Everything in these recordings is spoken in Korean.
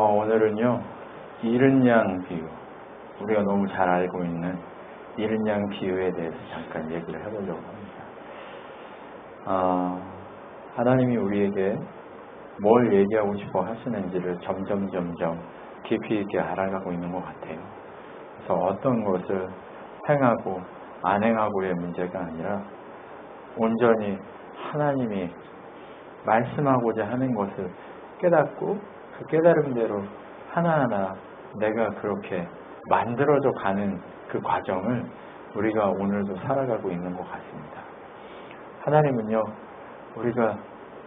오늘은요, 이른 양 비유, 우리가 너무 잘 알고 있는 이른 양 비유에 대해서 잠깐 얘기를 해보려고 합니다. 하나님이 우리에게 뭘 얘기하고 싶어 하시는지를 점점 깊이 있게 알아가고 있는 것 같아요. 그래서 어떤 것을 행하고 안 행하고의 문제가 아니라 온전히 하나님이 말씀하고자 하는 것을 깨닫고 그 깨달음대로 하나하나 내가 그렇게 만들어져 가는 그 과정을 우리가 오늘도 살아가고 있는 것 같습니다. 하나님은요, 우리가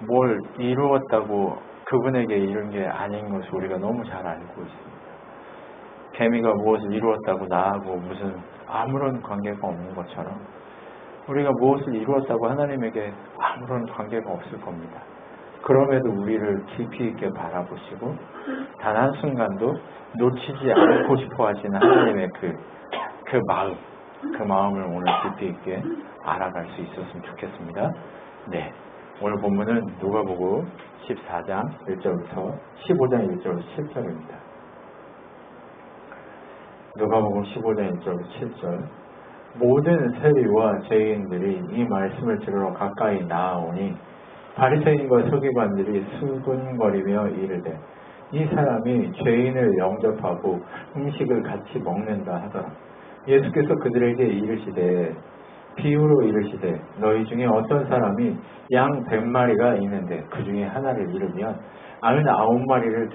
뭘 이루었다고 그분에게 이룬 게 아닌 것을 우리가 너무 잘 알고 있습니다. 개미가 무엇을 이루었다고 나하고 무슨 아무런 관계가 없는 것처럼 우리가 무엇을 이루었다고 하나님에게 아무런 관계가 없을 겁니다. 그럼에도 우리를 깊이 있게 바라보시고 단 한순간도 놓치지 않고 싶어 하시는 하나님의 그 마음을 오늘 깊이 있게 알아갈 수 있었으면 좋겠습니다. 네, 오늘 본문은 누가복음 14장 1절부터 15장 1절부터 7절입니다. 누가복음 15장 1절부터 7절. 모든 세리와 죄인들이 이 말씀을 들으러 가까이 나아오니 바리새인과 서기관들이 수군거리며 이르되 이 사람이 죄인을 영접하고 음식을 같이 먹는다 하더라. 예수께서 그들에게 이르시되 비유로 이르시되 너희 중에 어떤 사람이 양 100마리가 있는데 그 중에 하나를 잃으면 99마리를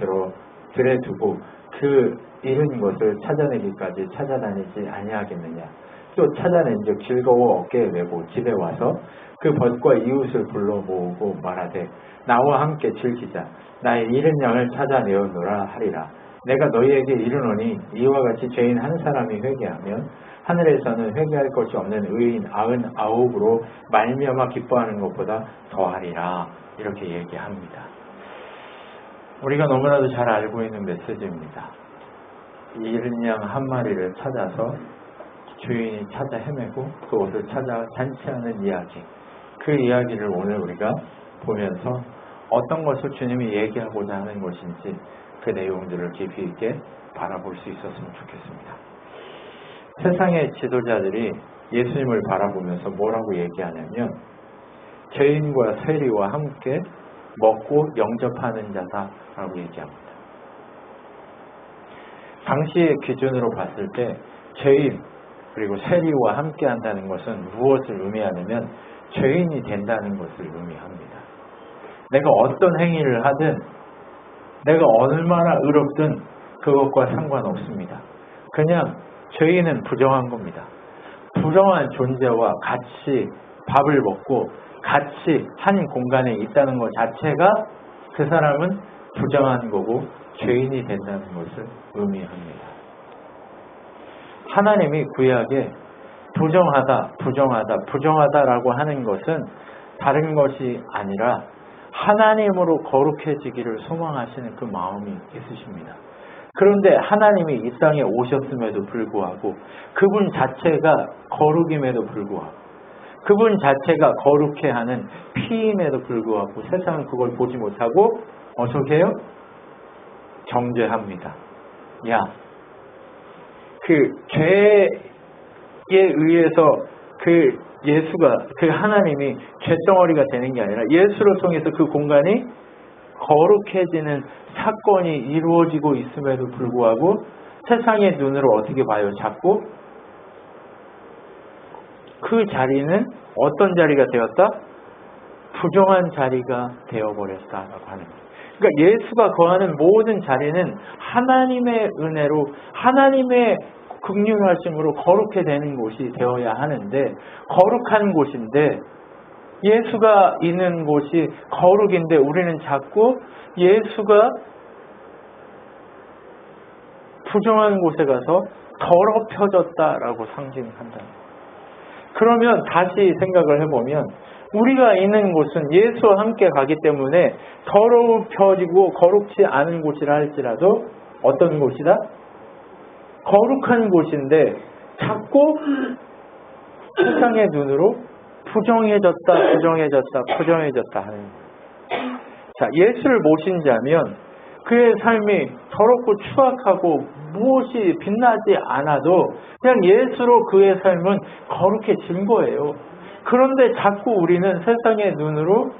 들에 두고 그 잃은 것을 찾아내기까지 찾아다니지 아니하겠느냐. 또 찾아낸즉 즐거워 어깨에 메고 집에 와서 그 벗과 이웃을 불러 모으고 말하되 나와 함께 즐기자. 나의 잃은 양을 찾아내었노라 하리라. 내가 너희에게 이르노니 이와 같이 죄인 한 사람이 회개하면 하늘에서는 회개할 것이 없는 의인 99으로 말미암아 기뻐하는 것보다 더하리라. 이렇게 얘기합니다. 우리가 너무나도 잘 알고 있는 메시지입니다. 잃은 양 한 마리를 찾아서 주인이 찾아 헤매고 그것을 찾아 잔치하는 이야기. 그 이야기를 오늘 우리가 보면서 어떤 것을 주님이 얘기하고자 하는 것인지 그 내용들을 깊이 있게 바라볼 수 있었으면 좋겠습니다. 세상의 지도자들이 예수님을 바라보면서 뭐라고 얘기하냐면 죄인과 세리와 함께 먹고 영접하는 자다라고 얘기합니다. 당시의 기준으로 봤을 때 죄인 그리고 세리와 함께 한다는 것은 무엇을 의미하냐면 죄인이 된다는 것을 의미합니다. 내가 어떤 행위를 하든 내가 얼마나 의롭든 그것과 상관없습니다. 그냥 죄인은 부정한 겁니다. 부정한 존재와 같이 밥을 먹고 같이 한 공간에 있다는 것 자체가 그 사람은 부정한 거고 죄인이 된다는 것을 의미합니다. 하나님이 구약에 부정하다라고 하는 것은 다른 것이 아니라 하나님으로 거룩해지기를 소망하시는 그 마음이 있으십니다. 그런데 하나님이 이 땅에 오셨음에도 불구하고 그분 자체가 거룩임에도 불구하고 그분 자체가 거룩해 하는 피임에도 불구하고 세상은 그걸 보지 못하고 어떻게 해요? 정죄합니다. 야, 그 죄에 의해서 그 예수가 그 하나님이 죄덩어리가 되는 게 아니라 예수를 통해서 그 공간이 거룩해지는 사건이 이루어지고 있음에도 불구하고 세상의 눈으로 어떻게 봐요? 자꾸 그 자리는 어떤 자리가 되었다? 부정한 자리가 되어버렸다라고 하는 거예요. 그러니까 예수가 거하는 모든 자리는 하나님의 은혜로 하나님의 긍휼하심으로 거룩해 되는 곳이 되어야 하는데 거룩한 곳인데 예수가 있는 곳이 거룩인데 우리는 자꾸 예수가 부정한 곳에 가서 더럽혀졌다라고 상징한다. 그러면 다시 생각을 해보면 우리가 있는 곳은 예수와 함께 가기 때문에 더럽혀지고 거룩지 않은 곳이라 할지라도 어떤 곳이다? 거룩한 곳인데 자꾸 세상의 눈으로 부정해졌다 하는 거예요. 자, 예수를 모신 자면 그의 삶이 더럽고 추악하고 무엇이 빛나지 않아도 그냥 예수로 그의 삶은 거룩해진 거예요. 그런데 자꾸 우리는 세상의 눈으로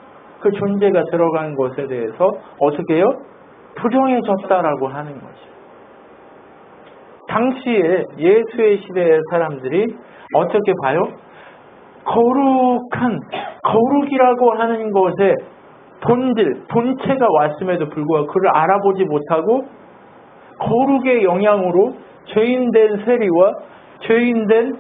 그 존재가 들어간 것에 대해서 어떻게 해요? 부정해졌다라고 하는 거죠. 당시에 예수의 시대의 사람들이 어떻게 봐요? 거룩이라고 하는 것에 본질, 본체가 왔음에도 불구하고 그를 알아보지 못하고 거룩의 영향으로 죄인된 세리와 죄인된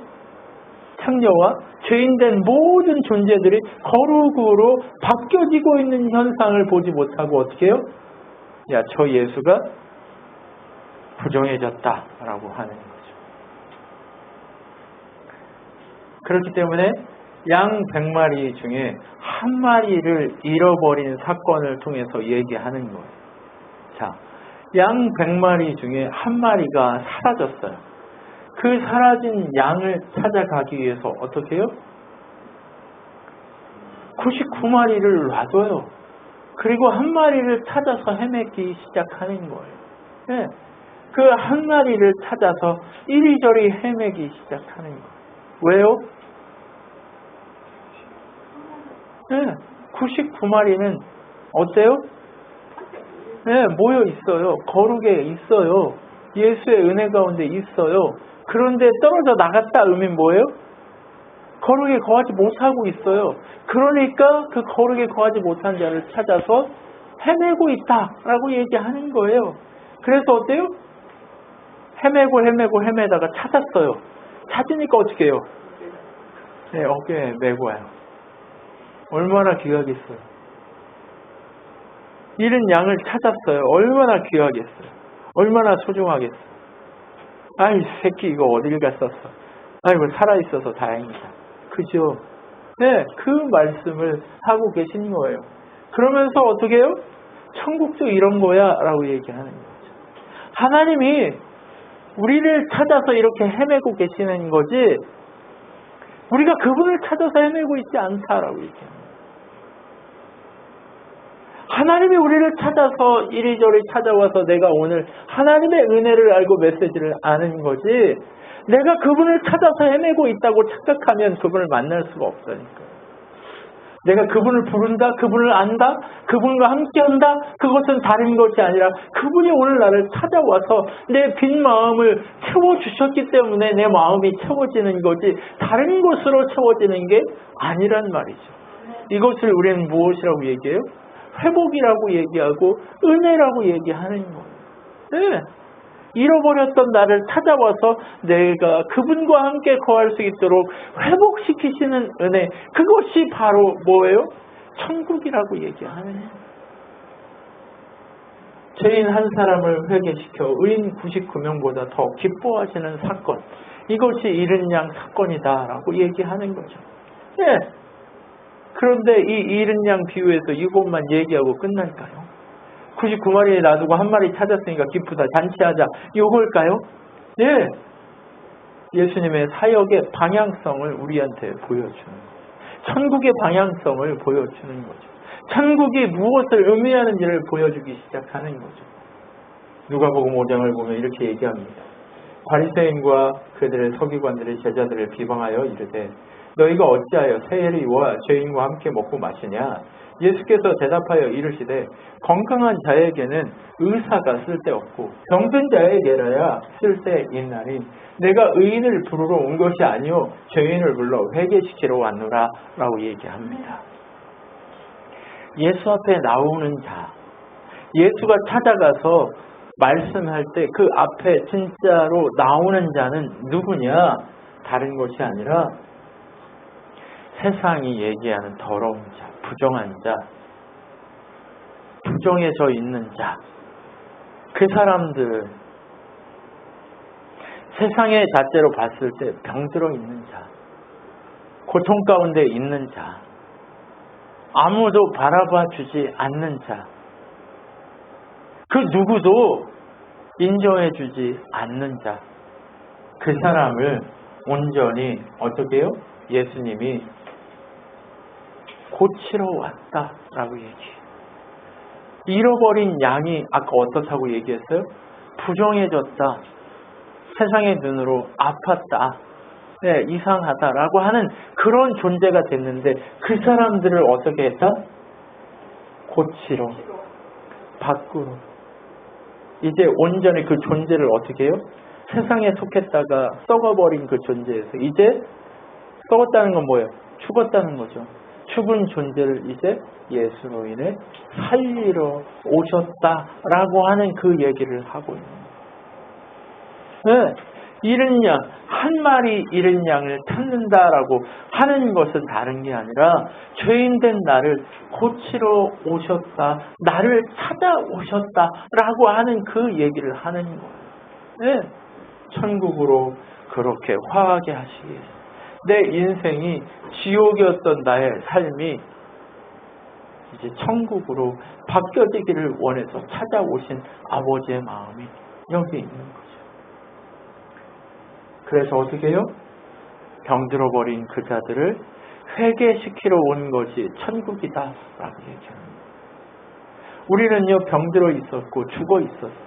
창녀와 죄인된 모든 존재들이 거룩으로 바뀌어지고 있는 현상을 보지 못하고 어떻게 해요? 야, 저 예수가 부정해졌다라고 하는 거죠. 그렇기 때문에 양 100마리 중에 한 마리를 잃어버린 사건을 통해서 얘기하는 거예요. 자, 양 100마리 중에 한 마리가 사라졌어요. 그 사라진 양을 찾아가기 위해서 어떻게 해요? 99마리를 놔둬요. 그리고 한 마리를 찾아서 헤매기 시작하는 거예요. 네. 그 한 마리를 찾아서 이리저리 헤매기 시작하는 거예요. 왜요? 네. 99마리는 어때요? 네, 모여 있어요. 거룩에 있어요. 예수의 은혜 가운데 있어요. 그런데 떨어져 나갔다 의미는 뭐예요? 거룩에 거하지 못하고 있어요. 그러니까 그 거룩에 거하지 못한 자를 찾아서 헤매고 있다라고 얘기하는 거예요. 그래서 어때요? 헤매다가 찾았어요. 찾으니까 어떻게 해요? 네, 어깨에 메고 와요. 얼마나 귀하겠어요. 잃은 양을 찾았어요. 얼마나 귀하겠어요. 얼마나 소중하겠어요. 아이 새끼 이거 어딜 갔었어. 아이고 살아있어서 다행이다. 그죠? 네, 그 말씀을 하고 계신 거예요. 그러면서 어떻게 해요? 천국도 이런 거야 라고 얘기하는 거죠. 하나님이 우리를 찾아서 이렇게 헤매고 계시는 거지 우리가 그분을 찾아서 헤매고 있지 않다라고 얘기합니다. 하나님이 우리를 찾아서 이리저리 찾아와서 내가 오늘 하나님의 은혜를 알고 메시지를 아는 거지 내가 그분을 찾아서 헤매고 있다고 착각하면 그분을 만날 수가 없으니까요. 내가 그분을 부른다, 그분을 안다, 그분과 함께한다, 그것은 다른 것이 아니라 그분이 오늘 나를 찾아와서 내 빈 마음을 채워주셨기 때문에 내 마음이 채워지는 거지 다른 것으로 채워지는 게 아니란 말이죠. 이것을 우리는 무엇이라고 얘기해요? 회복이라고 얘기하고 은혜라고 얘기하는 거예요. 네. 잃어버렸던 나를 찾아와서 내가 그분과 함께 거할 수 있도록 회복시키시는 은혜, 그것이 바로 뭐예요? 천국이라고 얘기하는 거예요. 죄인 한 사람을 회개시켜 의인 99명보다 더 기뻐하시는 사건, 이것이 잃은 양 사건이다라고 얘기하는 거죠. 네. 그런데 이 잃은 양 비유에서 이것만 얘기하고 끝날까요? 99마리에 놔두고 한 마리 찾았으니까 기쁘다, 잔치하자, 이걸까요? 네. 예수님의 사역의 방향성을 우리한테 보여주는 거죠. 천국의 방향성을 보여주는 거죠. 천국이 무엇을 의미하는지를 보여주기 시작하는 거죠. 누가복음 5장을 보면 이렇게 얘기합니다. 바리새인과 그들의 서기관들의 제자들을 비방하여 이르되 너희가 어찌하여 세리와 죄인과 함께 먹고 마시냐? 예수께서 대답하여 이르시되 건강한 자에게는 의사가 쓸데없고 병든 자에게라야 쓸데있나니 내가 의인을 부르러 온 것이 아니요 죄인을 불러 회개시키러 왔노라 라고 얘기합니다. 예수 앞에 나오는 자, 예수가 찾아가서 말씀할 때 그 앞에 진짜로 나오는 자는 누구냐? 다른 것이 아니라 세상이 얘기하는 더러운 자, 부정한 자, 부정해져 있는 자, 그 사람들, 세상의 잣대로 봤을 때 병들어 있는 자, 고통 가운데 있는 자, 아무도 바라봐 주지 않는 자, 그 누구도 인정해 주지 않는 자, 그 사람을 온전히 어떻게 해요? 예수님이 고치러 왔다라고 얘기해요. 잃어버린 양이 아까 어떻다고 얘기했어요? 부정해졌다. 세상의 눈으로 아팠다. 네, 이상하다라고 하는 그런 존재가 됐는데 그 사람들을 어떻게 했다? 고치러, 밖으로. 이제 온전히 그 존재를 어떻게 해요? 세상에 속했다가 썩어버린 그 존재에서 이제 썩었다는 건 뭐예요? 죽었다는 거죠. 죽은 존재를 이제 예수로 인해 살리러 오셨다라고 하는 그 얘기를 하고 있는 거예요. 네, 잃은 양, 한 마리 잃은 양을 찾는다라고 하는 것은 다른 게 아니라 죄인된 나를 고치러 오셨다, 나를 찾아오셨다라고 하는 그 얘기를 하는 거예요. 네, 천국으로 그렇게 화하게 하시기 위해서. 내 인생이 지옥이었던 나의 삶이 이제 천국으로 바뀌어지기를 원해서 찾아오신 아버지의 마음이 여기 있는 거죠. 그래서 어떻게 해요? 병들어버린 그 자들을 회개시키러 온 것이 천국이다 라고 얘기합니다. 우리는요, 병들어 있었고 죽어 있었습니다.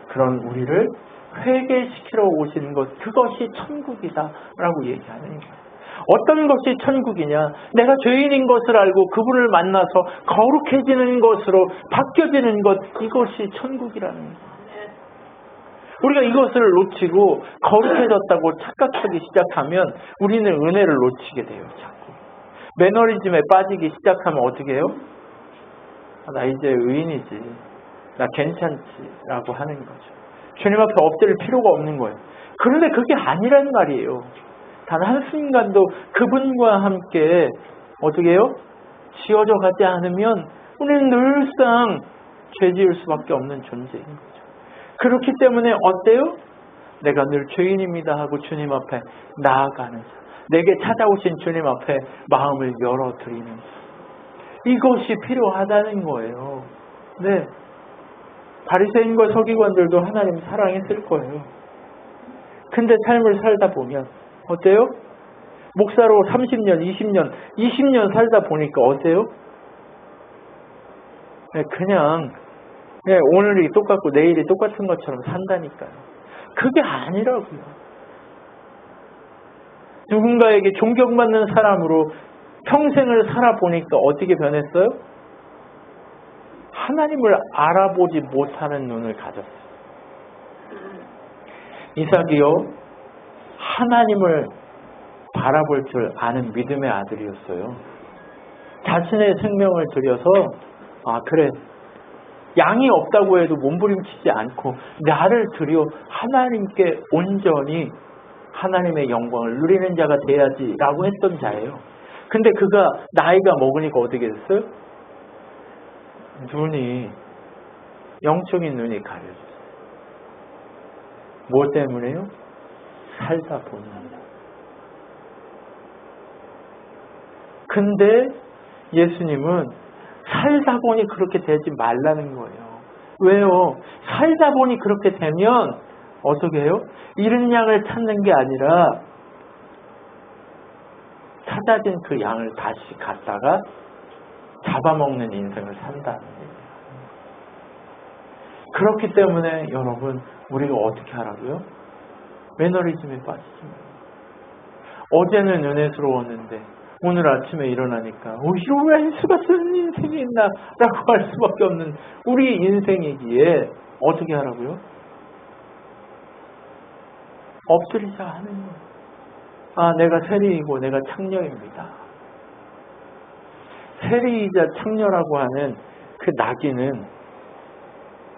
그런 우리를 회개시키러 오신 것, 그것이 천국이다 라고 얘기하는 거예요. 어떤 것이 천국이냐? 내가 죄인인 것을 알고 그분을 만나서 거룩해지는 것으로 바뀌어지는 것, 이것이 천국이라는 거예요. 우리가 이것을 놓치고 거룩해졌다고 착각하기 시작하면 우리는 은혜를 놓치게 돼요. 자꾸 매너리즘에 빠지기 시작하면 어떻게 해요? 나 이제 의인이지, 나 괜찮지 라고 하는 거죠. 주님 앞에 엎드릴 필요가 없는 거예요. 그런데 그게 아니란 말이에요. 단 한순간도 그분과 함께 어떻게 해요? 지어져 가지 않으면 우리는 늘상 죄 지을 수밖에 없는 존재인 거죠. 그렇기 때문에 어때요? 내가 늘 죄인입니다 하고 주님 앞에 나아가는 자, 내게 찾아오신 주님 앞에 마음을 열어드리는 자, 이것이 필요하다는 거예요. 네, 바리새인과 서기관들도 하나님 사랑했을 거예요. 근데 삶을 살다 보면 어때요? 목사로 30년, 20년 살다 보니까 어때요? 네, 그냥 오늘이 똑같고 내일이 똑같은 것처럼 산다니까요. 그게 아니라고요. 누군가에게 존경받는 사람으로 평생을 살아보니까 어떻게 변했어요? 하나님을 알아보지 못하는 눈을 가졌어요. 이삭이요, 하나님을 바라볼 줄 아는 믿음의 아들이었어요. 자신의 생명을 들여서 그래, 양이 없다고 해도 몸부림치지 않고 나를 들여 하나님께 온전히 하나님의 영광을 누리는 자가 돼야지라고 했던 자예요. 근데 그가 나이가 먹으니까 어떻게 됐어요? 영적인 눈이 가려졌어요. 뭐 때문에요? 살다 보니. 근데 예수님은 살다 보니 그렇게 되지 말라는 거예요. 왜요? 살다 보니 그렇게 되면 어떻게 해요? 잃은 양을 찾는 게 아니라 찾아진 그 양을 다시 갖다가 잡아먹는 인생을 산다는 거예요. 그렇기 때문에 여러분, 우리가 어떻게 하라고요? 매너리즘에 빠지지 말고. 어제는 은혜스러웠는데 오늘 아침에 일어나니까 이런 왜 할 수가 없는 인생이 있나 라고 할 수밖에 없는 우리 인생이기에 어떻게 하라고요? 엎드리자 하는 거예요. 내가 세리이고 내가 창녀입니다. 세리이자 창녀라고 하는 그 낙인은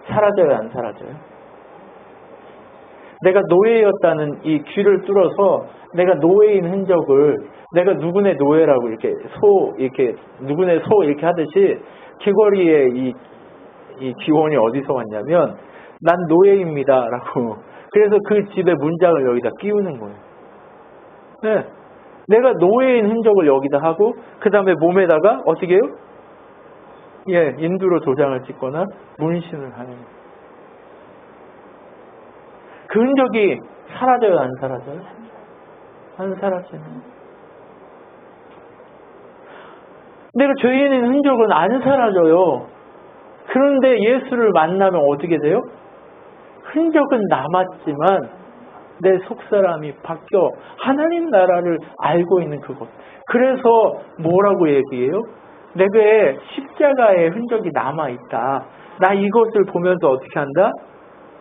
사라져요, 안 사라져요? 내가 노예였다는 이 귀를 뚫어서 내가 노예인 흔적을, 내가 누구네 노예라고 이렇게 누구네 소 이렇게 하듯이 귀걸이에 이 기원이 어디서 왔냐면 난 노예입니다라고. 그래서 그 집의 문장을 여기다 끼우는 거예요. 네, 내가 노예인 흔적을 여기다 하고 그 다음에 몸에다가 어떻게 해요? 인두로 도장을 찍거나 문신을 하는 거예요. 그 흔적이 사라져요, 안 사라져요? 안 사라져요. 내가 죄인인 흔적은 안 사라져요. 그런데 예수를 만나면 어떻게 돼요? 흔적은 남았지만 내 속사람이 바뀌어 하나님 나라를 알고 있는 그것. 그래서 뭐라고 얘기해요? 내게 십자가의 흔적이 남아있다. 나 이것을 보면서 어떻게 한다?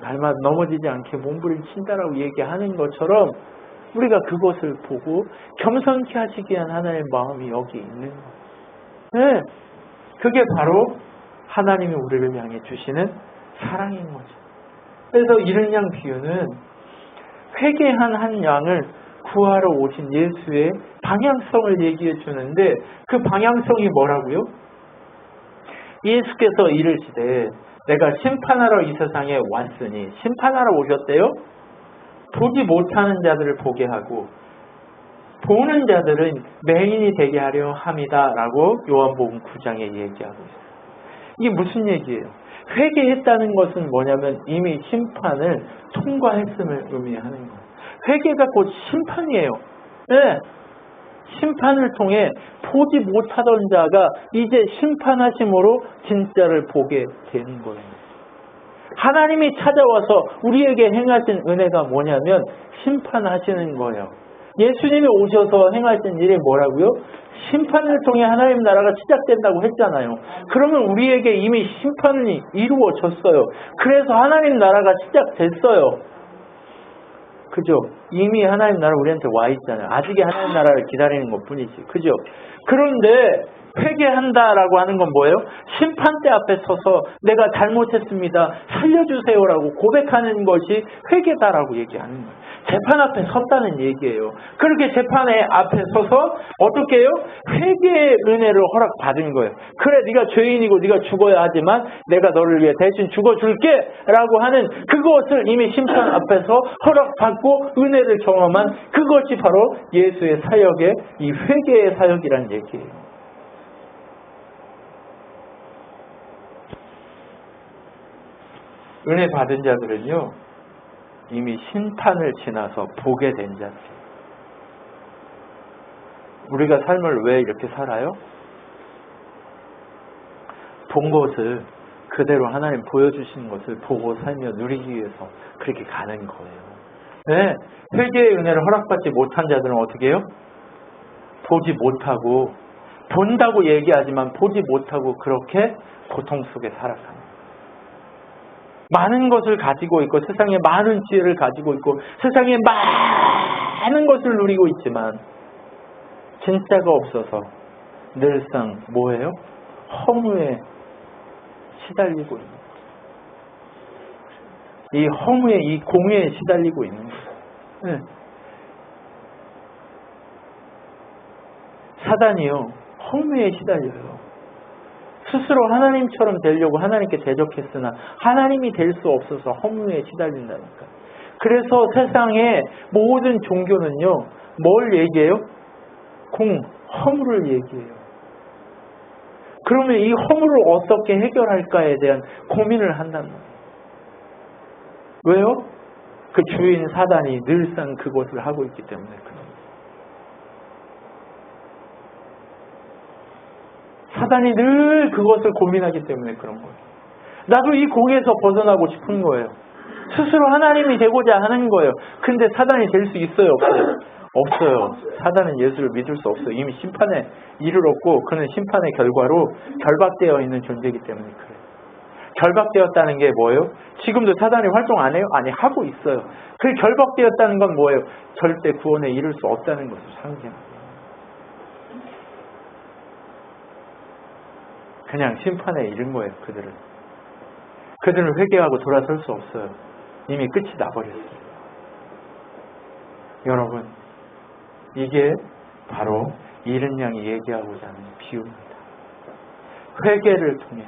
날마다 넘어지지 않게 몸부림친다라고 얘기하는 것처럼 우리가 그것을 보고 겸손케 하시기 위한 하나님의 마음이 여기 있는 거예요. 네. 그게 바로 하나님이 우리를 향해 주시는 사랑인 거죠. 그래서 이른 양 비유는 회개한 한 양을 구하러 오신 예수의 방향성을 얘기해 주는데 그 방향성이 뭐라고요? 예수께서 이르시되 내가 심판하러 이 세상에 왔으니, 심판하러 오셨대요? 보지 못하는 자들을 보게 하고 보는 자들은 맹인이 되게 하려 함이다 라고 요한복음 9장에 얘기하고 있어요. 이게 무슨 얘기예요? 회개했다는 것은 뭐냐면 이미 심판을 통과했음을 의미하는 거예요. 회개가 곧 심판이에요. 네. 심판을 통해 보지 못하던 자가 이제 심판하심으로 진짜를 보게 되는 거예요. 하나님이 찾아와서 우리에게 행하신 은혜가 뭐냐면 심판하시는 거예요. 예수님이 오셔서 행하신 일이 뭐라고요? 심판을 통해 하나님 나라가 시작된다고 했잖아요. 그러면 우리에게 이미 심판이 이루어졌어요. 그래서 하나님 나라가 시작됐어요. 그죠? 이미 하나님 나라 우리한테 와 있잖아요. 아직이 하나님 나라를 기다리는 것 뿐이지. 그죠? 그런데 회개한다라고 하는 건 뭐예요? 심판대 앞에 서서 내가 잘못했습니다. 살려주세요라고 고백하는 것이 회개다라고 얘기하는 거예요. 재판 앞에 섰다는 얘기예요. 그렇게 재판의 앞에 서서 어떻게 해요? 회개의 은혜를 허락받은 거예요. 그래, 네가 죄인이고 네가 죽어야 하지만 내가 너를 위해 대신 죽어줄게 라고 하는 그것을 이미 심판 앞에서 허락받고 은혜를 경험한 그것이 바로 예수의 사역의 이 회개의 사역이라는 얘기예요. 은혜 받은 자들은요, 이미 심판을 지나서 보게 된 자들. 우리가 삶을 왜 이렇게 살아요? 본 것을 그대로 하나님 보여주시는 것을 보고 살며 누리기 위해서 그렇게 가는 거예요. 네, 회개의 은혜를 허락받지 못한 자들은 어떻게 해요? 보지 못하고, 본다고 얘기하지만 보지 못하고 그렇게 고통 속에 살아가는 거예요. 많은 것을 가지고 있고 세상에 많은 지혜를 가지고 있고 세상에 많은 것을 누리고 있지만 진짜가 없어서 늘상 뭐예요? 허무에 시달리고 있는 거예요. 이 허무에, 이 공회에 시달리고 있는 거예요. 네. 사단이요, 허무에 시달려요. 스스로 하나님처럼 되려고 하나님께 대적했으나 하나님이 될 수 없어서 허무에 시달린다니까. 그래서 세상의 모든 종교는요, 뭘 얘기해요? 허무를 얘기해요. 그러면 이 허무를 어떻게 해결할까에 대한 고민을 한단 말이에요. 왜요? 그 주인 사단이 늘상 그것을 하고 있기 때문에 그래요. 사단이 늘 그것을 고민하기 때문에 그런 거예요. 나도 이 공에서 벗어나고 싶은 거예요. 스스로 하나님이 되고자 하는 거예요. 근데 사단이 될 수 있어요? 없어요? 없어요. 사단은 예수를 믿을 수 없어요. 이미 심판에 이르렀고 그는 심판의 결과로 결박되어 있는 존재이기 때문에 그래요. 결박되었다는 게 뭐예요? 지금도 사단이 활동 안 해요? 아니, 하고 있어요. 그 결박되었다는 건 뭐예요? 절대 구원에 이를 수 없다는 것을 상징합니다. 그냥 심판에 이른 거예요. 그들은 회개하고 돌아설 수 없어요. 이미 끝이 나버렸어요. 여러분, 이게 바로 이른 양이 얘기하고자 하는 비유입니다. 회개를 통해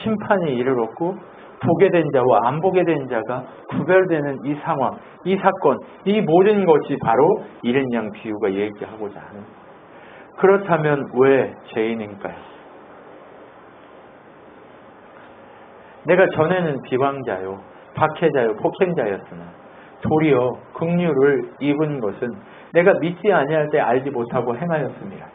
심판이 이르렀고 보게 된 자와 안 보게 된 자가 구별되는 이 상황, 이 사건, 이 모든 것이 바로 이른 양 비유가 얘기하고자 하는. 그렇다면 왜 죄인인가요? 내가 전에는 비방자요, 박해자요, 폭행자였으나 도리어 긍휼을 입은 것은 내가 믿지 아니할 때 알지 못하고 행하였습니다.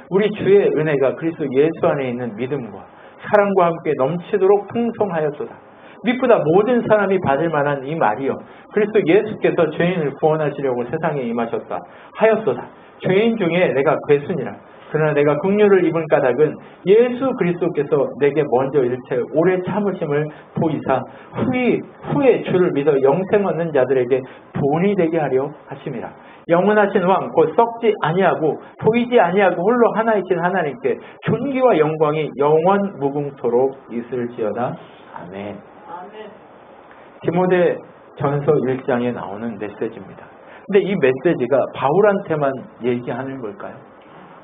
우리 주의 은혜가 그리스도 예수 안에 있는 믿음과 사랑과 함께 넘치도록 풍성하였도다. 미쁘다 모든 사람이 받을 만한 이 말이요. 그리스도 예수께서 죄인을 구원하시려고 세상에 임하셨다 하였도다. 죄인 중에 내가 괴순이라. 그러나 내가 긍휼을 입은 까닭은 예수 그리스도께서 내게 먼저 일체 오래 참으심을 보이사 후에 주를 믿어 영생 얻는 자들에게 본이 되게 하려 하심이라. 영원하신 왕 곧 썩지 아니하고 보이지 아니하고 홀로 하나이신 하나님께 존귀와 영광이 영원 무궁토록 있을지어다. 아멘. 디모데 전서 1장에 나오는 메시지입니다. 근데 이 메시지가 바울한테만 얘기하는 걸까요?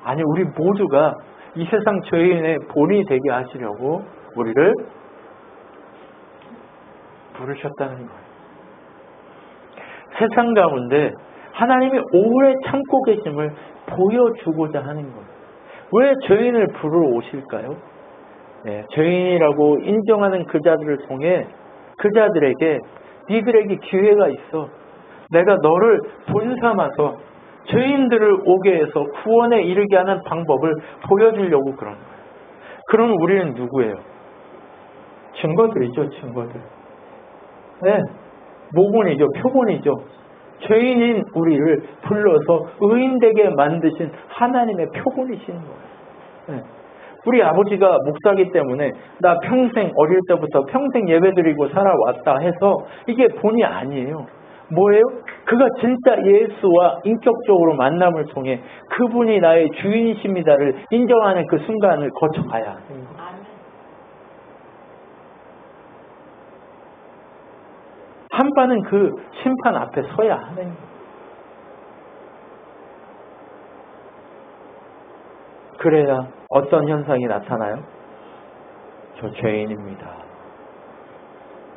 아니, 우리 모두가 이 세상 죄인의 본이 되게 하시려고 우리를 부르셨다는 거예요. 세상 가운데 하나님이 오래 참고 계심을 보여주고자 하는 거예요. 왜 죄인을 부르러 오실까요? 네, 죄인이라고 인정하는 그 자들을 통해 그 자들에게 니들에게 기회가 있어. 내가 너를 본삼아서 죄인들을 오게 해서 구원에 이르게 하는 방법을 보여주려고 그런 거예요. 그럼 우리는 누구예요? 증거들이죠, 증거들. 네, 모본이죠, 표본이죠. 죄인인 우리를 불러서 의인되게 만드신 하나님의 표본이신 거예요. 네. 우리 아버지가 목사기 때문에 나 평생 어릴 때부터 평생 예배드리고 살아왔다 해서 이게 본이 아니에요. 뭐예요? 그가 진짜 예수와 인격적으로 만남을 통해 그분이 나의 주인이십니다를 인정하는 그 순간을 거쳐가야 하는 거예요. 한반은 그 심판 앞에 서야 하는 거예요. 그래야 어떤 현상이 나타나요? 저 죄인입니다.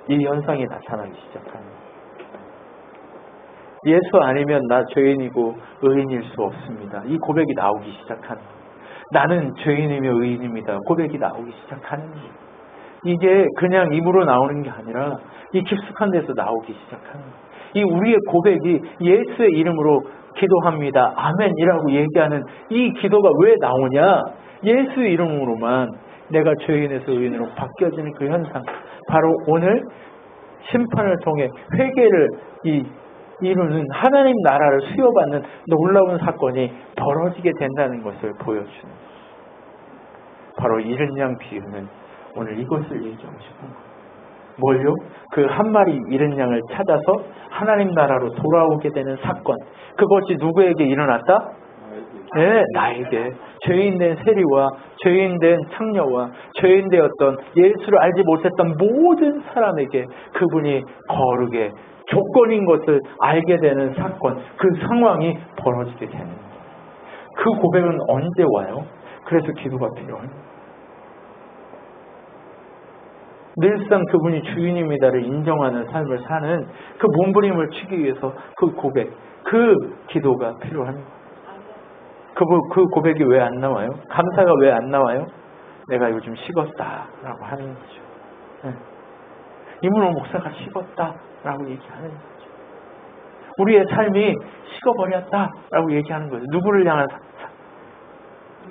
이 현상이 나타나기 시작합니다. 예수 아니면 나 죄인이고 의인일 수 없습니다. 이 고백이 나오기 시작하는 거예요. 나는 죄인이며 의인입니다. 고백이 나오기 시작하는 거예요. 이게 그냥 입으로 나오는 게 아니라 이 깊숙한 데서 나오기 시작하는 거예요. 이 우리의 고백이 예수의 이름으로 기도합니다. 아멘이라고 얘기하는 이 기도가 왜 나오냐? 예수 이름으로만 내가 죄인에서 의인으로 바뀌어지는 그 현상. 바로 오늘 심판을 통해 회개를 이루는 하나님 나라를 수여받는 놀라운 사건이 벌어지게 된다는 것을 보여주는 거예요. 바로 이른 양 비유는 오늘 이것을 얘기하고 싶은 거예요. 뭘요? 그 한 마리 잃은 양을 찾아서 하나님 나라로 돌아오게 되는 사건. 그것이 누구에게 일어났다? 네, 나에게. 죄인 된 세리와 죄인 된 창녀와 죄인 되었던 예수를 알지 못했던 모든 사람에게 그분이 거룩의 조건인 것을 알게 되는 사건, 그 상황이 벌어지게 되는 거예요. 그 고백은 언제 와요? 그래서 기도가 필요해요. 늘상 그분이 주인입니다를 인정하는 삶을 사는 그 몸부림을 치기 위해서 그 고백, 그 기도가 필요한 거예요. 그 고백이 왜 안 나와요? 감사가 왜 안 나와요? 내가 요즘 식었다라고 하는 거죠. 네. 이문호 목사가 식었다라고 얘기하는 거죠. 우리의 삶이 식어버렸다라고 얘기하는 거죠. 누구를 향한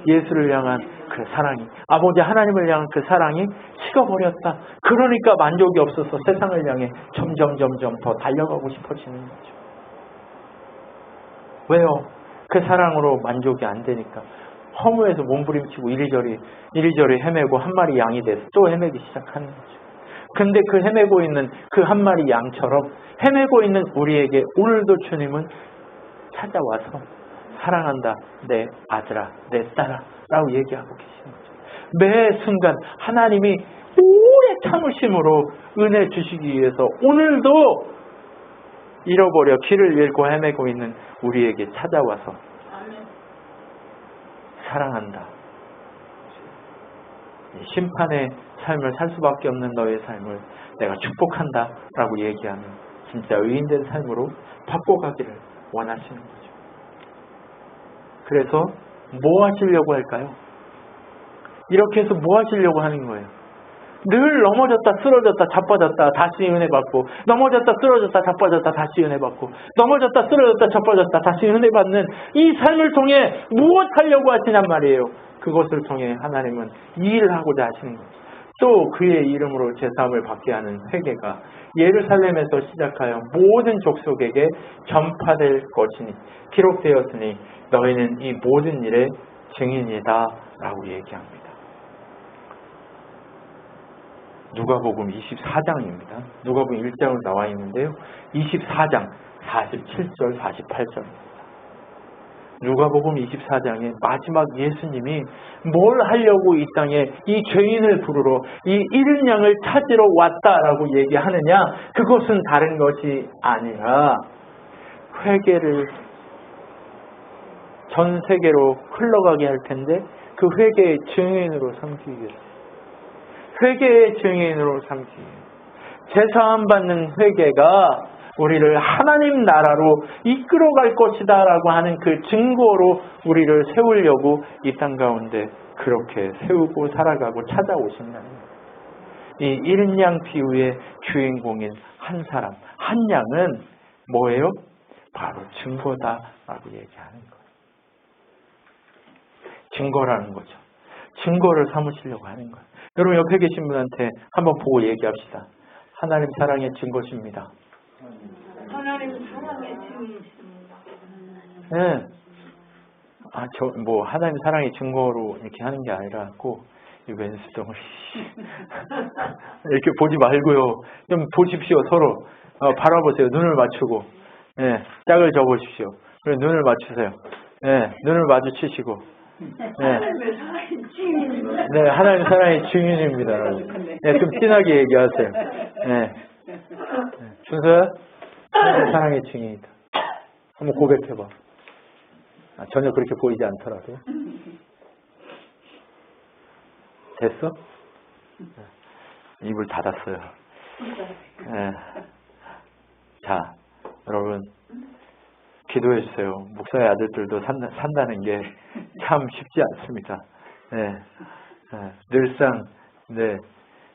예수를 향한 그 사랑이, 아버지 하나님을 향한 그 사랑이 식어버렸다. 그러니까 만족이 없어서 세상을 향해 점점 더 달려가고 싶어지는 거죠. 왜요? 그 사랑으로 만족이 안 되니까 허무해서 몸부림치고 이리저리 헤매고 한 마리 양이 돼서 또 헤매기 시작하는 거죠. 근데 그 헤매고 있는 그 한 마리 양처럼 헤매고 있는 우리에게 오늘도 주님은 찾아와서 사랑한다, 내 아들아, 내 딸아 라고 얘기하고 계시는 거죠. 매 순간 하나님이 오래 참으심으로 은혜 주시기 위해서 오늘도 잃어버려 길을 잃고 헤매고 있는 우리에게 찾아와서 사랑한다. 심판의 삶을 살 수밖에 없는 너의 삶을 내가 축복한다 라고 얘기하는 진짜 의인된 삶으로 바꿔가기를 원하시는 거죠. 그래서 뭐 하시려고 할까요? 이렇게 해서 뭐 하시려고 하는 거예요? 늘 넘어졌다 쓰러졌다 자빠졌다 다시 은혜 받고, 넘어졌다 쓰러졌다 자빠졌다 다시 은혜 받고, 넘어졌다 쓰러졌다 자빠졌다 다시 은혜 받는 이 삶을 통해 무엇 하려고 하시냔 말이에요. 그것을 통해 하나님은 일을 하고자 하시는 거예요. 또 그의 이름으로 제사함을 받게 하는 회개가 예루살렘에서 시작하여 모든 족속에게 전파될 것이니 기록되었으니 너희는 이 모든 일의 증인이다 라고 얘기합니다. 누가복음 24장입니다. 누가복음 1장으로 나와 있는데요. 24장 47절 48절입니다. 누가복음 24장에 마지막 예수님이 뭘 하려고 이 땅에 이 죄인을 부르러 이 잃은 양을 찾으러 왔다라고 얘기하느냐? 그것은 다른 것이 아니라 회개를 전 세계로 흘러가게 할 텐데 그 회개의 증인으로 삼기 위해서, 회개의 증인으로 삼기 위해서, 제사함 받는 회개가 우리를 하나님 나라로 이끌어갈 것이다 라고 하는 그 증거로 우리를 세우려고 이 땅 가운데 그렇게 세우고 살아가고 찾아오신다는 거예요. 이 잃은 양 비유의 주인공인 한 사람, 한 양은 뭐예요? 바로 증거다라고 얘기하는 거예요. 증거라는 거죠. 증거를 삼으시려고 하는 거예요. 여러분 옆에 계신 분한테 한번 보고 얘기합시다. 하나님 사랑의 증거십니다. 하나님 사랑의 증인이십니다. 네. 하나님 사랑의 증거로 이렇게 하는 게 아니라 꼭 이 왼수동을 이렇게 보지 말고요. 좀 보십시오. 서로 바라보세요. 눈을 맞추고, 짝을 접으십시오. 그리고 눈을 맞추세요. 눈을 마주치시고, 하나님의 사랑의 증인입니다. 네, 하나님 사랑의 증인입니다. 좀 진하게 얘기하세요. 준서야, 하나님 사랑의 증인이다. 한번 고백해봐. 전혀 그렇게 보이지 않더라도. 됐어? 입을 닫았어요. 자, 여러분 기도해 주세요. 목사의 아들들도 산다는 게 참 쉽지 않습니다. 늘상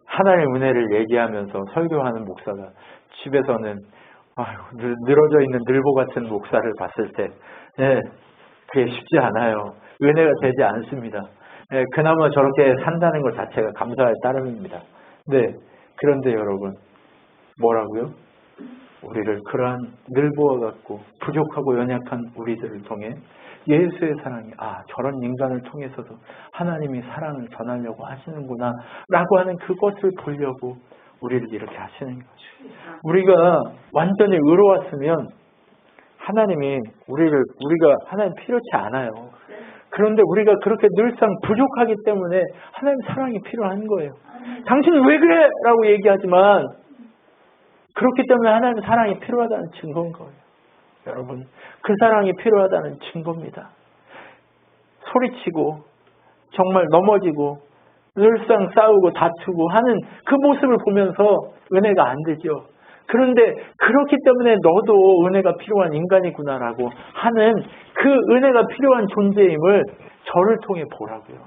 하나님의 은혜를 얘기하면서 설교하는 목사가 집에서는 늘어져 있는 늘보 같은 목사를 봤을 때 그게 쉽지 않아요. 은혜가 되지 않습니다. 그나마 저렇게 산다는 것 자체가 감사할 따름입니다. 그런데 여러분 뭐라고요? 우리를 그러한 늘보와 같고 부족하고 연약한 우리들을 통해 예수의 사랑이 저런 인간을 통해서도 하나님이 사랑을 전하려고 하시는구나 라고 하는 그것을 보려고 우리를 이렇게 하시는 거죠. 우리가 완전히 의로웠으면 우리가 하나님 필요치 않아요. 그런데 우리가 그렇게 늘상 부족하기 때문에 하나님 사랑이 필요한 거예요. 당신은 왜 그래? 라고 얘기하지만 그렇기 때문에 하나님 사랑이 필요하다는 증거인 거예요. 여러분, 그 사랑이 필요하다는 증거입니다. 소리치고 정말 넘어지고 늘상 싸우고 다투고 하는 그 모습을 보면서 은혜가 안 되죠. 그런데 그렇기 때문에 너도 은혜가 필요한 인간이구나라고 하는 그 은혜가 필요한 존재임을 저를 통해 보라고요.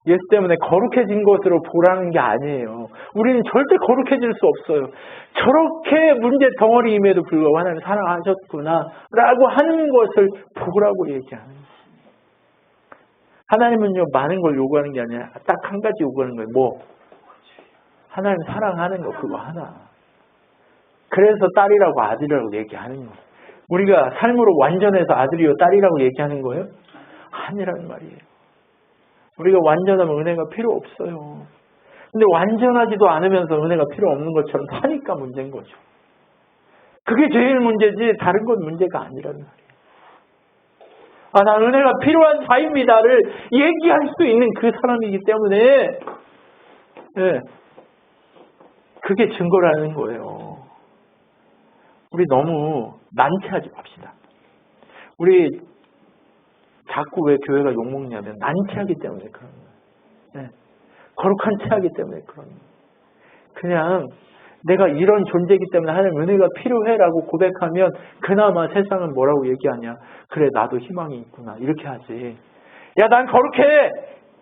예수 때문에 거룩해진 것으로 보라는 게 아니에요. 우리는 절대 거룩해질 수 없어요. 저렇게 문제 덩어리임에도 불구하고 하나님 사랑하셨구나 라고 하는 것을 보라고 얘기하는 거예요. 하나님은요 많은 걸 요구하는 게 아니라 딱 한 가지 요구하는 거예요. 하나님 사랑하는 거 그거 하나. 그래서 딸이라고 아들이라고 얘기하는 거예요. 우리가 삶으로 완전해서 아들이요 딸이라고 얘기하는 거예요? 아니라는 말이에요. 우리가 완전하면 은혜가 필요 없어요. 근데 완전하지도 않으면서 은혜가 필요 없는 것처럼 사니까 문제인 거죠. 그게 제일 문제지 다른 건 문제가 아니라는 말이에요. 난 은혜가 필요한 자입니다를 얘기할 수 있는 그 사람이기 때문에 그게 증거라는 거예요. 우리 너무 난처하지 맙시다. 우리 자꾸 왜 교회가 욕먹냐면 난처하기 때문에 그런 거예요. 거룩한 체하기 때문에 그런 거예요. 그냥 내가 이런 존재이기 때문에 하나님 은혜가 필요해라고 고백하면 그나마 세상은 뭐라고 얘기하냐. 그래 나도 희망이 있구나 이렇게 하지. 야 난 거룩해.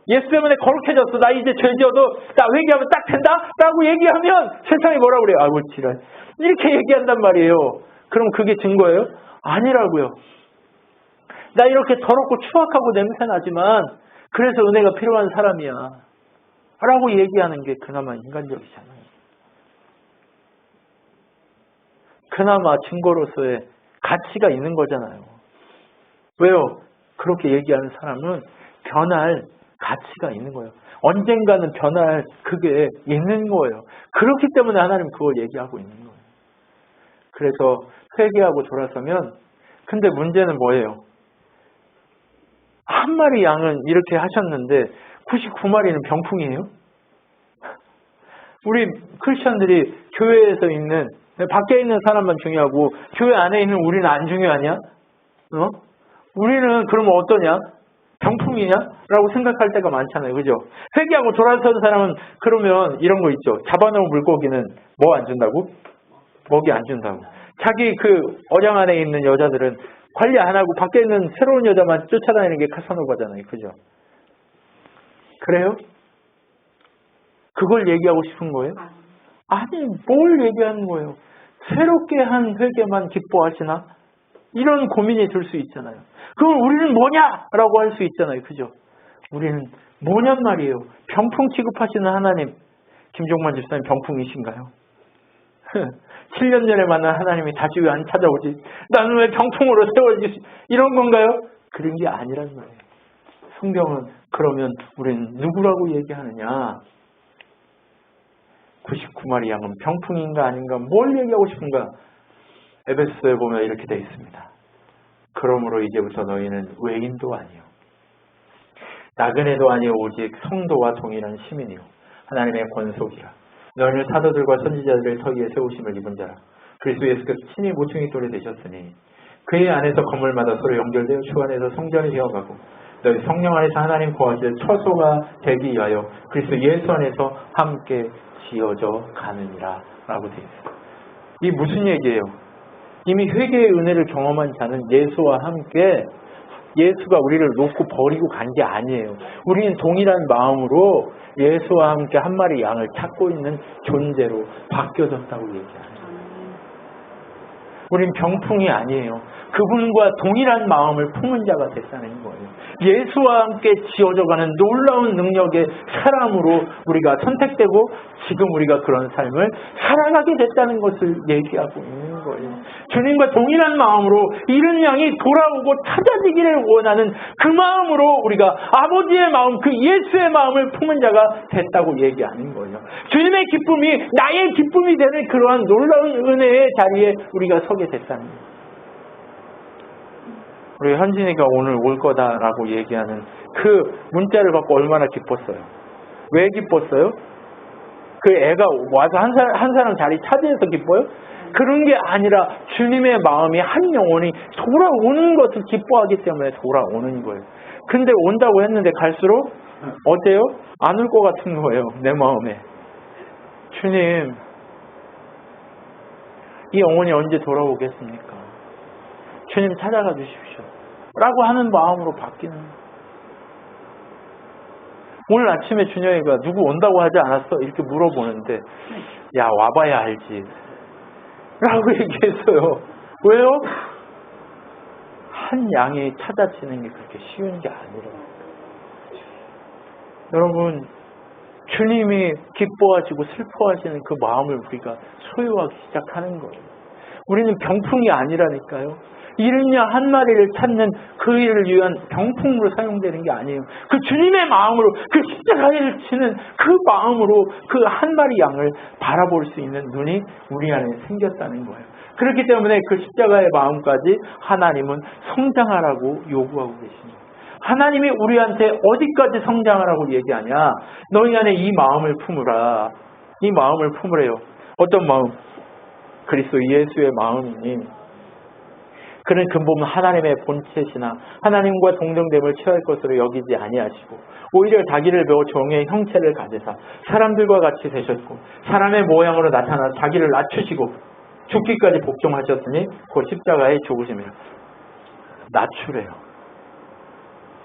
예수 때문에 거룩해졌어. 나 이제 죄 지어도 나 회개하면 딱 된다? 라고 얘기하면 세상이 뭐라고 그래요? 아이고 지랄. 이렇게 얘기한단 말이에요. 그럼 그게 증거예요? 아니라고요. 나 이렇게 더럽고 추악하고 냄새나지만 그래서 은혜가 필요한 사람이야. 라고 얘기하는 게 그나마 인간적이잖아요. 그나마 증거로서의 가치가 있는 거잖아요. 왜요? 그렇게 얘기하는 사람은 변할 가치가 있는 거예요. 언젠가는 변할 그게 있는 거예요. 그렇기 때문에 하나님 그걸 얘기하고 있는 거예요. 그래서 회개하고 돌아서면, 근데 문제는 뭐예요? 한 마리 양은 이렇게 하셨는데 99마리는 병풍이에요? 우리 크리스천들이 교회에서 있는, 밖에 있는 사람만 중요하고 교회 안에 있는 우리는 안 중요하냐? 우리는 그러면 어떠냐? 병풍이냐? 라고 생각할 때가 많잖아요. 그죠? 회개하고 돌아서는 사람은 그러면 이런 거 있죠. 잡아놓은 물고기는 뭐 안 준다고? 먹이 안 준다고. 자기 그 어장 안에 있는 여자들은 관리 안 하고 밖에 있는 새로운 여자만 쫓아다니는 게 카사노바잖아요. 그죠? 그래요? 그걸 얘기하고 싶은 거예요? 아니, 뭘 얘기하는 거예요? 새롭게 한 회개만 기뻐하시나? 이런 고민이 들 수 있잖아요. 그럼 우리는 뭐냐? 라고 할 수 있잖아요. 그죠? 우리는 뭐냔 말이에요. 병풍 취급하시는 하나님, 김종만 집사님 병풍이신가요? 7년 전에 만난 하나님이 다시 왜 안 찾아오지? 나는 왜 병풍으로 세워지지? 이런 건가요? 그런 게 아니란 말이에요. 성경은 그러면 우리는 누구라고 얘기하느냐? 99마리 양은 병풍인가 아닌가? 뭘 얘기하고 싶은가? 에베소서에 보면 이렇게 되어 있습니다. 그러므로 이제부터 너희는 외인도 아니요 나그네도 아니요 오직 성도와 동일한 시민이요 하나님의 권속이라. 너희는 사도들과 선지자들의 터 위에 세우심을 입은 자라. 그리스도 예수께서 친히 모퉁이 돌이 되셨으니 그의 안에서 건물마다 서로 연결되어 주 안에서 성전이 되어가고 너희 성령 안에서 하나님 거하실 처소가 되기 위하여 그리스도 예수 안에서 함께 지어져 가느니라 라고 되어 있습니다. 이 무슨 얘기예요? 이미 회개의 은혜를 경험한 자는 예수와 함께, 예수가 우리를 놓고 버리고 간 게 아니에요. 우리는 동일한 마음으로 예수와 함께 한 마리 양을 찾고 있는 존재로 바뀌어졌다고 얘기하는 거예요. 우린 병풍이 아니에요. 그분과 동일한 마음을 품은 자가 됐다는 거예요. 예수와 함께 지어져가는 놀라운 능력의 사람으로 우리가 선택되고 지금 우리가 그런 삶을 살아가게 됐다는 것을 얘기하고 있는 거예요. 주님과 동일한 마음으로 이른 양이 돌아오고 찾아지기를 원하는 그 마음으로 우리가 아버지의 마음, 그 예수의 마음을 품은 자가 됐다고 얘기하는 거예요. 주님의 기쁨이 나의 기쁨이 되는 그러한 놀라운 은혜의 자리에 우리가 서게 됐다는 거예요. 우리 현진이가 오늘 올 거다라고 얘기하는 그 문자를 받고 얼마나 기뻤어요. 왜 기뻤어요? 그 애가 와서 한 사람 자리 차지해서 기뻐요? 그런 게 아니라 주님의 마음이 한 영혼이 돌아오는 것을 기뻐하기 때문에 돌아오는 거예요. 근데 온다고 했는데 갈수록 어때요? 안 올 것 같은 거예요. 내 마음에. 주님, 이 영혼이 언제 돌아오겠습니까? 주님 찾아가 주십시오. 라고 하는 마음으로 바뀌는 거예요. 오늘 아침에 준영이가 누구 온다고 하지 않았어? 이렇게 물어보는데 야 와봐야 알지 라고 얘기했어요. 왜요? 한 양이 찾아지는 게 그렇게 쉬운 게 아니라고. 여러분 주님이 기뻐하시고 슬퍼하시는 그 마음을 우리가 소유하기 시작하는 거예요. 우리는 병풍이 아니라니까요. 이른 양 한 마리를 찾는 그 일을 위한 병풍으로 사용되는 게 아니에요. 그 주님의 마음으로, 그 십자가를 치는 그 마음으로 그 한 마리 양을 바라볼 수 있는 눈이 우리 안에 생겼다는 거예요. 그렇기 때문에 그 십자가의 마음까지 하나님은 성장하라고 요구하고 계십니다. 하나님이 우리한테 어디까지 성장하라고 얘기하냐? 너희 안에 이 마음을 품으라. 이 마음을 품으래요. 어떤 마음? 그리스도 예수의 마음이니 그는 근본 하나님의 본체시나 하나님과 동등됨을 취할 것으로 여기지 아니하시고 오히려 자기를 배워 종의 형체를 가지사 사람들과 같이 되셨고 사람의 모양으로 나타나 자기를 낮추시고 죽기까지 복종하셨으니 곧 십자가에 죽으심이라. 낮추래요.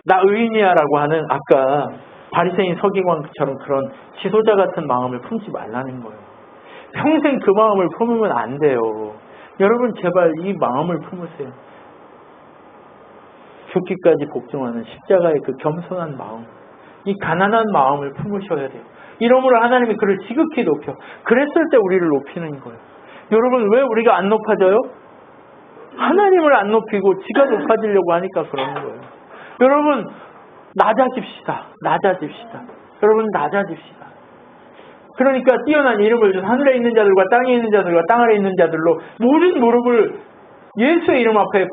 나 의인이야 라고 하는 아까 바리새인 서기관처럼 그런 지도자 같은 마음을 품지 말라는 거예요. 평생 그 마음을 품으면 안 돼요. 여러분 제발 이 마음을 품으세요. 죽기까지 복종하는 십자가의 그 겸손한 마음. 이 가난한 마음을 품으셔야 돼요. 이러므로 하나님이 그를 지극히 높여. 그랬을 때 우리를 높이는 거예요. 여러분, 왜 우리가 안 높아져요? 하나님을 안 높이고 지가 높아지려고 하니까 그러는 거예요. 여러분, 낮아집시다. 여러분, 낮아집시다. 그러니까 뛰어난 이름을 준 하늘에 있는 자들과 땅에 있는 자들과 땅 아래 있는 자들로 모든 무릎을 예수의 이름 앞에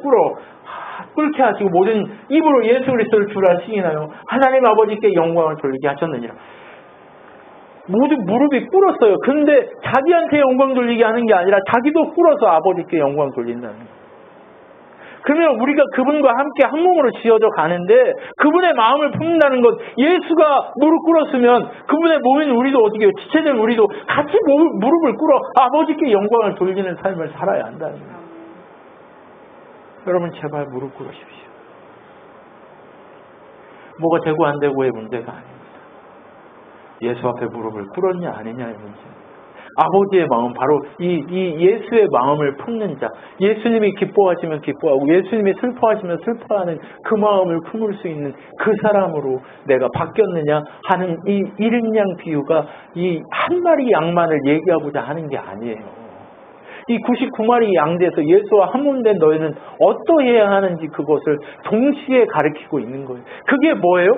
꿇게 하시고 모든 입으로 예수 그리스도를 주라 시기나요. 하나님 아버지께 영광을 돌리게 하셨느니라. 모두 무릎이 꿇었어요. 근데 자기한테 영광 돌리게 하는 게 아니라 자기도 꿇어서 아버지께 영광 돌린다는 거예요. 그러면 우리가 그분과 함께 한 몸으로 지어져 가는데 그분의 마음을 품는다는 것, 예수가 무릎 꿇었으면 그분의 몸인 우리도 어떻게 해요? 지체된 우리도 같이 무릎을 꿇어 아버지께 영광을 돌리는 삶을 살아야 한다는 거예요. 여러분, 제발 무릎 꿇으십시오. 뭐가 되고 안 되고의 문제가 아닙니다. 예수 앞에 무릎을 꿇었냐 아니냐의 문제입니다. 아버지의 마음, 바로 이 예수의 마음을 품는 자, 예수님이 기뻐하시면 기뻐하고 예수님이 슬퍼하시면 슬퍼하는 그 마음을 품을 수 있는 그 사람으로 내가 바뀌었느냐 하는 이 이른 양 비유가 이 한 마리 양만을 얘기하고자 하는 게 아니에요. 이 99마리 양대에서 예수와 한 몸 된 너희는 어떠해야 하는지 그것을 동시에 가르치고 있는 거예요. 그게 뭐예요?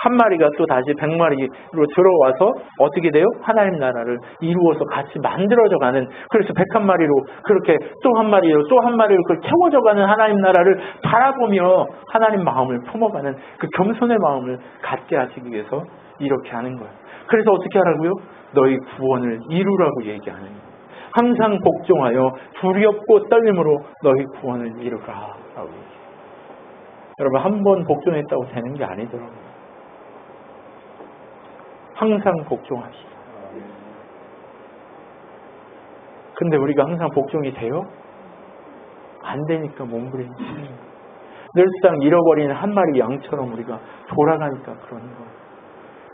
한 마리가 또 다시 100마리로 들어와서 어떻게 돼요? 하나님 나라를 이루어서 같이 만들어져 가는, 그래서 101마리로 그렇게 또 한 마리로 또 한 마리로 그걸 채워져 가는 하나님 나라를 바라보며 하나님 마음을 품어가는 그 겸손의 마음을 갖게 하시기 위해서 이렇게 하는 거예요. 그래서 어떻게 하라고요? 너희 구원을 이루라고 얘기하는 거예요. 항상 복종하여 두렵고 떨림으로 너희 구원을 이루라 라고 얘기해요. 여러분, 한 번 복종했다고 되는 게 아니더라고요. 항상 복종합시다. 근데 우리가 항상 복종이 돼요? 안 되니까 몸부림치는 거예요. 늘상 잃어버리는 한 마리 양처럼 우리가 돌아가니까 그러는 거예요.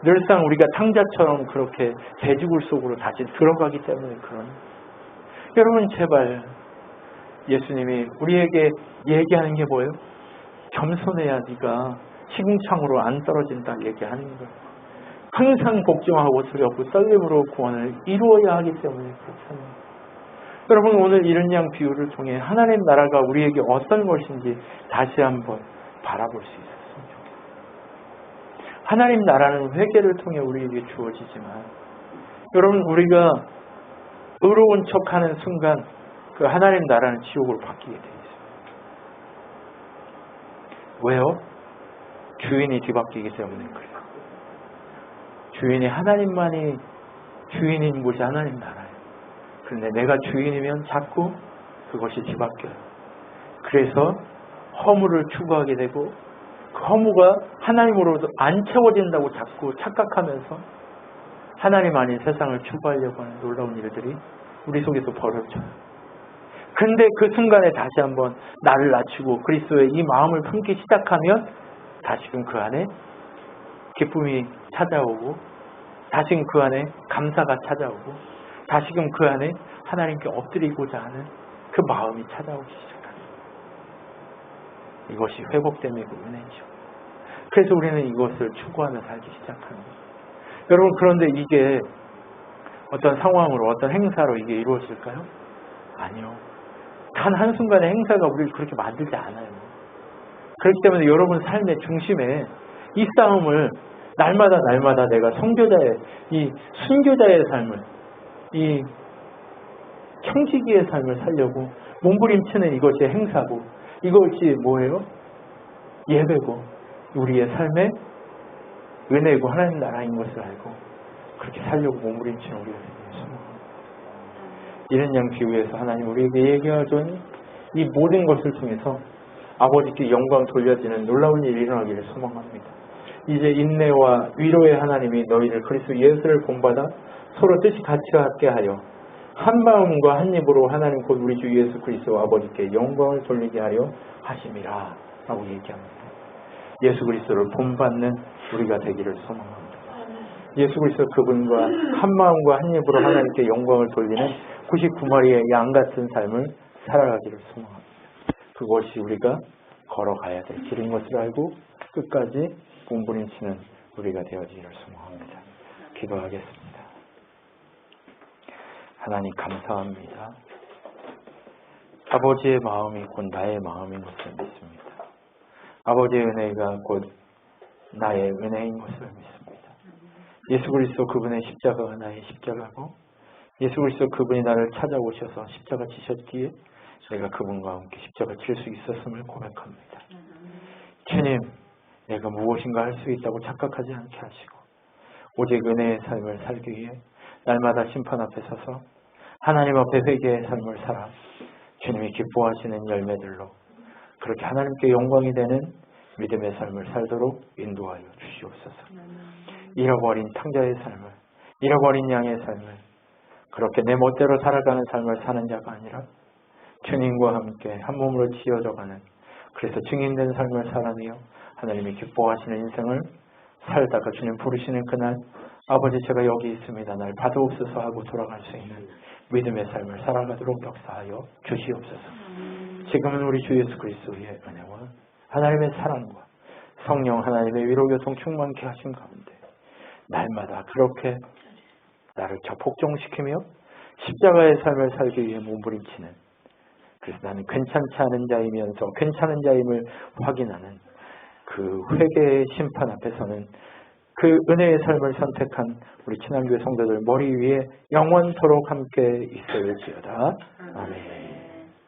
늘상 우리가 탕자처럼 그렇게 돼지굴 속으로 다시 들어가기 때문에 그러는 거예요. 여러분, 제발 예수님이 우리에게 얘기하는 게 뭐예요? 겸손해야 네가 시궁창으로 안 떨어진다 얘기하는 거예요. 항상 복종하고 두렵고 떨림으로 구원을 이루어야 하기 때문에 그렇잖아요. 여러분, 오늘 이른 양 비유를 통해 하나님 나라가 우리에게 어떤 것인지 다시 한번 바라볼 수 있었으면 좋겠어요. 하나님 나라는 회개를 통해 우리에게 주어지지만 여러분, 우리가 의로운 척하는 순간 그 하나님 나라는 지옥으로 바뀌게 되어 있습니다. 왜요? 주인이 뒤바뀌기 때문에 그래요. 주인이 하나님만이 주인인 곳이 하나님 나라예요. 그런데 내가 주인이면 자꾸 그것이 뒤바뀌어요. 그래서 허물을 추구하게 되고 그 허무가 하나님으로도 안 채워진다고 자꾸 착각하면서 하나님 아닌 세상을 추구하려고 하는 놀라운 일들이 우리 속에서 벌어져요. 근데 그 순간에 다시 한번 나를 낮추고 그리스도의 이 마음을 품기 시작하면 다시금 그 안에 기쁨이 찾아오고 다시금 그 안에 감사가 찾아오고 다시금 그 안에 하나님께 엎드리고자 하는 그 마음이 찾아오기 시작합니다. 이것이 회복됨의 은혜죠. 그래서 우리는 이것을 추구하며 살기 시작합니다. 여러분, 그런데 이게 어떤 상황으로 어떤 행사로 이게 이루어질까요? 아니요. 단 한순간의 행사가 우리를 그렇게 만들지 않아요. 그렇기 때문에 여러분 삶의 중심에 이 싸움을 날마다 내가 선교자의 이 순교자의 삶을 이 청지기의 삶을 살려고 몸부림치는 이것이 행사고 이것이 뭐예요? 예배고 우리의 삶의 은혜고 하나님 나라인 것을 알고 그렇게 살려고 몸부림치는 우리가 되겠습니다. 이런 양 비유에서 하나님 우리에게 얘기하던 이 모든 것을 통해서 아버지께 영광 돌려지는 놀라운 일이 일어나기를 소망합니다. 이제 인내와 위로의 하나님이 너희를 그리스도 예수를 본받아 서로 뜻이 같이 갖게 하여 한 마음과 한 입으로 하나님 곧 우리 주 예수 그리스도 아버지께 영광을 돌리게 하려 하심이라 라고 얘기합니다. 예수 그리스도를 본받는 우리가 되기를 소망합니다. 예수 그리스도 그분과 한 마음과 한 입으로 하나님께 영광을 돌리는 99마리의 양 같은 삶을 살아가기를 소망합니다. 그것이 우리가 걸어가야 될 길인 것을 알고 끝까지 몸부림치는 우리가 되어지기를 소망합니다. 기도하겠습니다. 하나님 감사합니다. 아버지의 마음이 곧 나의 마음인 것을 믿습니다. 아버지의 은혜가 곧 나의 은혜인 것을 믿습니다. 예수 그리스도 그분의 십자가가 나의 십자가고 예수 그리스도 그분이 나를 찾아오셔서 십자가 지셨기에 내가 그분과 함께 십자가 칠 수 있었음을 고백합니다. 주님, 내가 무엇인가 할 수 있다고 착각하지 않게 하시고 오직 은혜의 삶을 살기 위해 날마다 심판 앞에 서서 하나님 앞에 회개의 삶을 살아 주님이 기뻐하시는 열매들로 그렇게 하나님께 영광이 되는 믿음의 삶을 살도록 인도하여 주시옵소서. 잃어버린 탕자의 삶을, 잃어버린 양의 삶을 그렇게 내 멋대로 살아가는 삶을 사는 자가 아니라 주님과 함께 한 몸으로 지어져가는 그래서 증인된 삶을 살아내어 하나님이 기뻐하시는 인생을 살다가 주님 부르시는 그날 아버지 제가 여기 있습니다. 날 받아옵소서 하고 돌아갈 수 있는 믿음의 삶을 살아가도록 역사하여 주시옵소서. 지금은 우리 주 예수 그리스도의 은혜와 하나님의 사랑과 성령 하나님의 위로 교통 충만케 하신 가운데 날마다 그렇게 나를 복종시키며 십자가의 삶을 살기 위해 몸부림치는 그래서 나는 괜찮지 않은 자이면서 괜찮은 자임을 확인하는 그 회개의 심판 앞에서는 그 은혜의 삶을 선택한 우리 친한교회 성도들 머리 위에 영원토록 함께 있을지어다. 아멘.